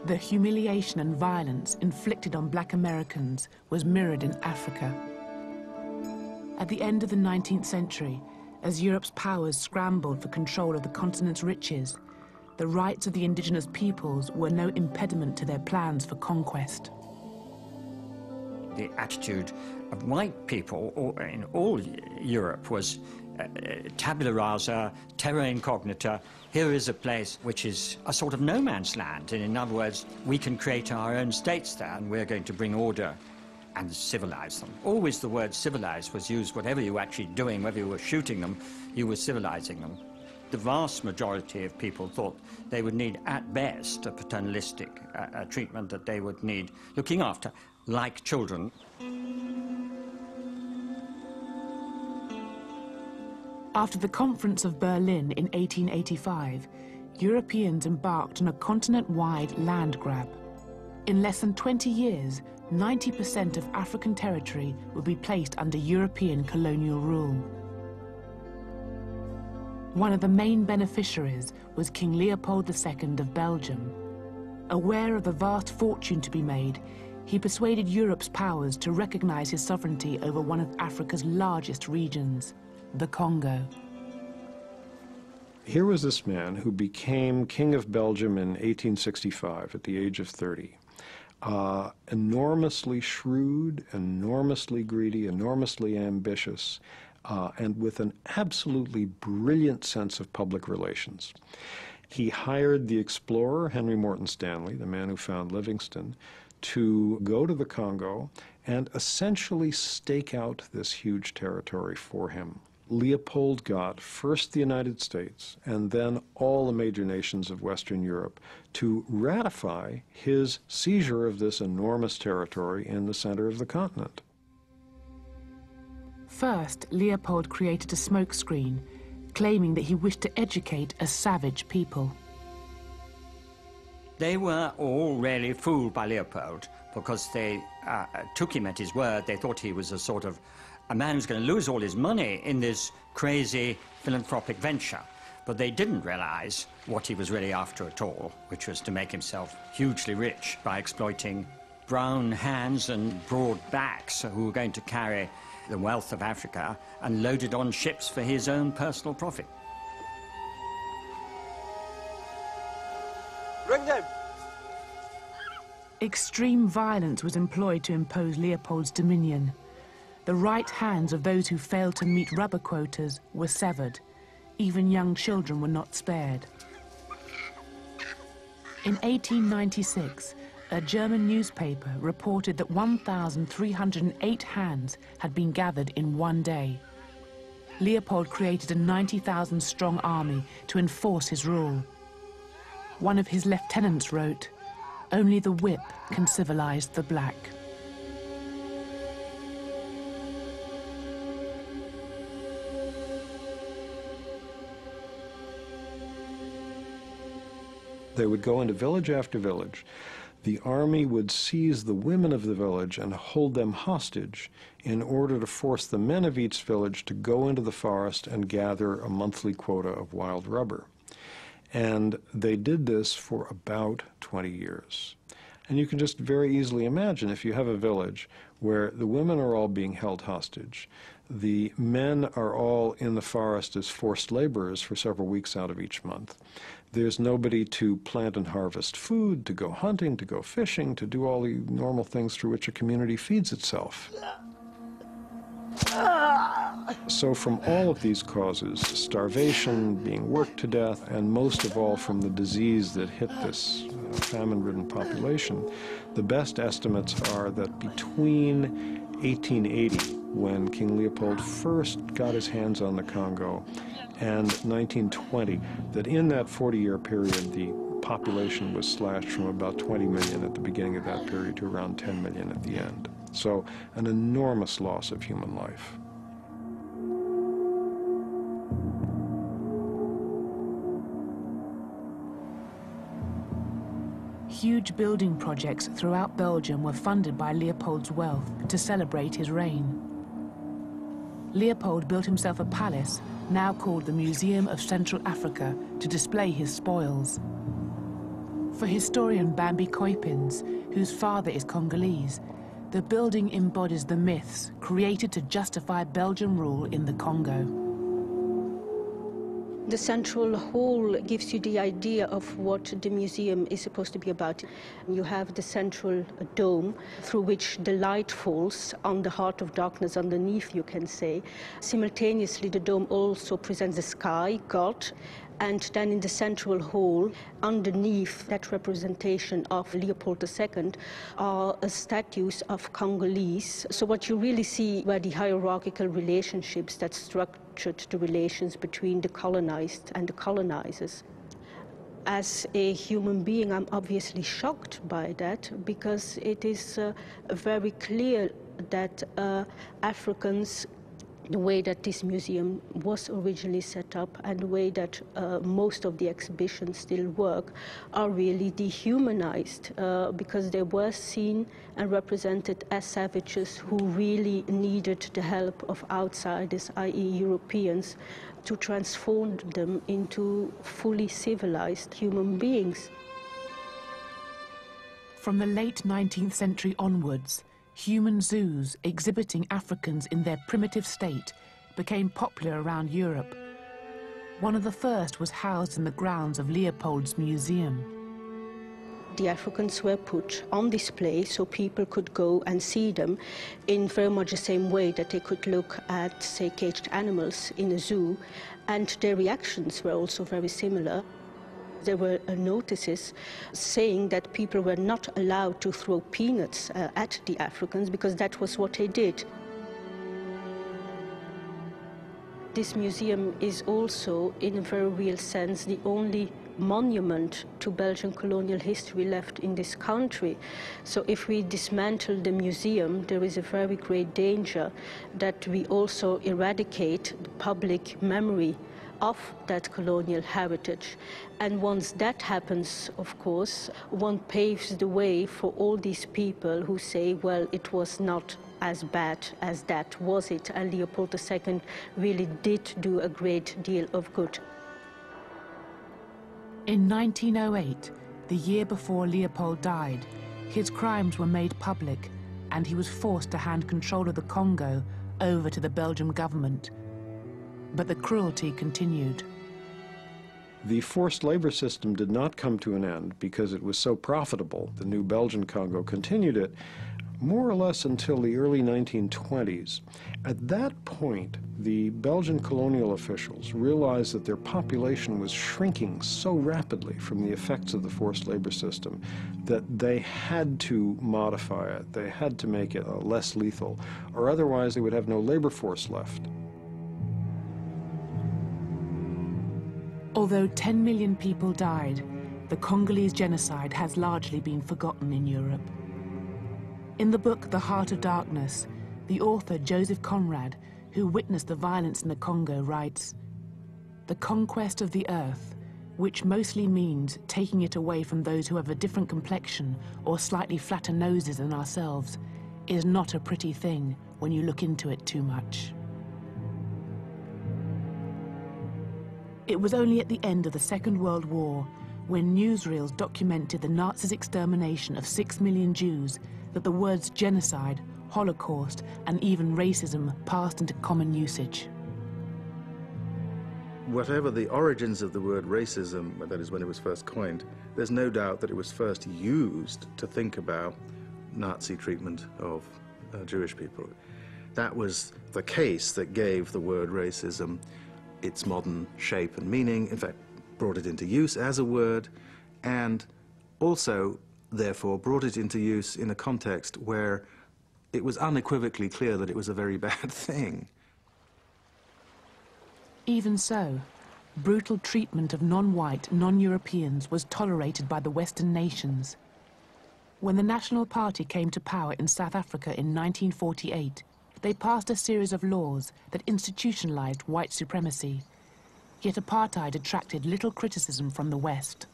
The humiliation and violence inflicted on black Americans was mirrored in Africa. At the end of the 19th century, as Europe's powers scrambled for control of the continent's riches, the rights of the indigenous peoples were no impediment to their plans for conquest. The attitude of white people in all Europe was tabula rasa, terra incognita. Here is a place which is a sort of no man's land, and in other words, we can create our own states there, and we're going to bring order and civilize them. Always the word civilize was used. Whatever you were actually doing, whether you were shooting them, you were civilizing them. The vast majority of people thought they would need, at best, a paternalistic treatment, that they would need looking after, like children. After the Conference of Berlin in 1885, Europeans embarked on a continent-wide land grab. In less than 20 years, 90% of African territory would be placed under European colonial rule. One of the main beneficiaries was King Leopold II of Belgium. Aware of the vast fortune to be made, he persuaded Europe's powers to recognize his sovereignty over one of Africa's largest regions, the Congo. Here was this man who became King of Belgium in 1865 at the age of 30. Enormously shrewd, enormously greedy, enormously ambitious, and with an absolutely brilliant sense of public relations. He hired the explorer Henry Morton Stanley, the man who found Livingstone, to go to the Congo and essentially stake out this huge territory for him. Leopold got first the United States and then all the major nations of Western Europe to ratify his seizure of this enormous territory in the center of the continent. First, Leopold created a smokescreen, claiming that he wished to educate a savage people. They were all really fooled by Leopold because they took him at his word. They thought he was a man who's going to lose all his money in this crazy philanthropic venture. But they didn't realize what he was really after at all, which was to make himself hugely rich by exploiting brown hands and broad backs who were going to carry the wealth of Africa and load it on ships for his own personal profit. Bring them! Extreme violence was employed to impose Leopold's dominion. The right hands of those who failed to meet rubber quotas were severed. Even young children were not spared. In 1896, a German newspaper reported that 1,308 hands had been gathered in one day. Leopold created a 90,000-strong army to enforce his rule. One of his lieutenants wrote, "Only the whip can civilize the black." They would go into village after village. The army would seize the women of the village and hold them hostage in order to force the men of each village to go into the forest and gather a monthly quota of wild rubber. And they did this for about 20 years. And you can just very easily imagine if you have a village where the women are all being held hostage, the men are all in the forest as forced laborers for several weeks out of each month. There's nobody to plant and harvest food, to go hunting, to go fishing, to do all the normal things through which a community feeds itself. So from all of these causes, starvation, being worked to death, and most of all from the disease that hit this famine-ridden population, the best estimates are that between 1880, when King Leopold first got his hands on the Congo, and 1920, that in that 40-year period, the population was slashed from about 20 million at the beginning of that period to around 10 million at the end. So an enormous loss of human life. Huge building projects throughout Belgium were funded by Leopold's wealth to celebrate his reign. Leopold built himself a palace, now called the Museum of Central Africa, to display his spoils. For historian Bambi Koipins, whose father is Congolese, the building embodies the myths created to justify Belgian rule in the Congo. The central hall gives you the idea of what the museum is supposed to be about. You have the central dome through which the light falls on the heart of darkness underneath, you can say. Simultaneously, the dome also presents the sky, God, and then in the central hall, underneath that representation of Leopold II, are statues of Congolese. So what you really see were the hierarchical relationships that structured the relations between the colonized and the colonizers. As a human being, I'm obviously shocked by that, because it is very clear that Africans, the way that this museum was originally set up and the way that most of the exhibitions still work, are really dehumanized because they were seen and represented as savages who really needed the help of outsiders, i.e. Europeans, to transform them into fully civilized human beings. From the late 19th century onwards, human zoos exhibiting Africans in their primitive state became popular around Europe. One of the first was housed in the grounds of Leopold's museum. The Africans were put on display so people could go and see them in very much the same way that they could look at, say, caged animals in a zoo, and their reactions were also very similar. There were notices saying that people were not allowed to throw peanuts at the Africans because that was what they did. This museum is also, in a very real sense, the only monument to Belgian colonial history left in this country. So if we dismantle the museum, there is a very great danger that we also eradicate the public memory of that colonial heritage. And once that happens, of course, one paves the way for all these people who say, well, it was not as bad as that, was it? And Leopold II really did do a great deal of good. In 1908, the year before Leopold died, his crimes were made public and he was forced to hand control of the Congo over to the Belgian government. But the cruelty continued. The forced labor system did not come to an end because it was so profitable. The new Belgian Congo continued it more or less until the early 1920s. At that point, the Belgian colonial officials realized that their population was shrinking so rapidly from the effects of the forced labor system that they had to modify it. They had to make it less lethal, or otherwise they would have no labor force left. Although 10 million people died, the Congolese genocide has largely been forgotten in Europe. In the book The Heart of Darkness, the author Joseph Conrad, who witnessed the violence in the Congo, writes, "The conquest of the earth, which mostly means taking it away from those who have a different complexion or slightly flatter noses than ourselves, is not a pretty thing when you look into it too much." It was only at the end of the Second World War, when newsreels documented the Nazis' extermination of 6 million Jews, that the words genocide, Holocaust, and even racism passed into common usage. Whatever the origins of the word racism, that is when it was first coined, there's no doubt that it was first used to think about Nazi treatment of Jewish people. That was the case that gave the word racism its modern shape and meaning, in fact, brought it into use as a word, and also, therefore, brought it into use in a context where it was unequivocally clear that it was a very bad thing. Even so, brutal treatment of non-white, non-Europeans was tolerated by the Western nations. When the National Party came to power in South Africa in 1948, they passed a series of laws that institutionalized white supremacy. Yet apartheid attracted little criticism from the West.